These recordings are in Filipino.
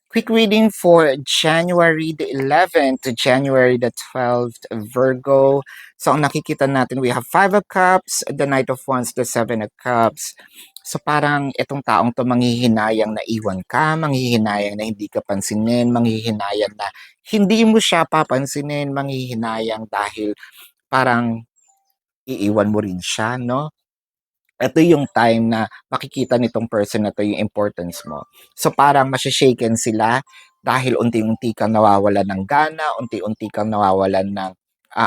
Quick reading for January the 11th to January the 12th, Virgo. So, ang nakikita natin, we have Five of Cups, the Knight of Wands, the Seven of Cups. So, parang itong taong to manghihinayang na iwan ka, manghihinayang na hindi ka pansinin, manghihinayang na hindi mo siya papansinin, manghihinayang dahil parang iiwan mo rin siya, no? Ito yung time na makikita nitong person na 'to yung importance mo. So, parang mashe-shaken sila dahil unti-unti kang nawawalan ng gana, unti-unti kang nawawalan ng,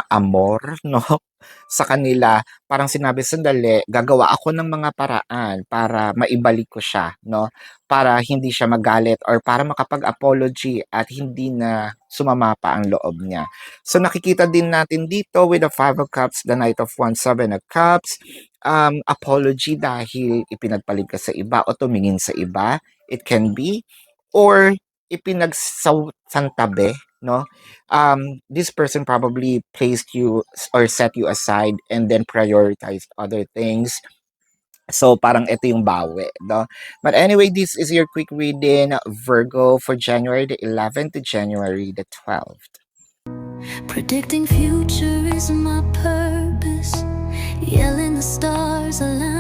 amor 'no, sa kanila. Parang sinabi, "Sandali, gagawa ako ng mga paraan para maibalik ko siya 'no, para hindi siya magalit or para makapag-apology at hindi na sumama pa ang loob niya." So, nakikita din natin dito with the Five of Cups, the Knight of Wands, Seven of Cups, apology dahil ipinagpalit ka sa iba o tumingin sa iba, it can be, or ipinagsantabi, no? This person probably placed you or set you aside and then prioritized other things. So, parang ito yung bawi, no? But anyway, this is your quick reading, Virgo, for January the 11th to January the 12th. Predicting future is my purpose. Yelling the stars align.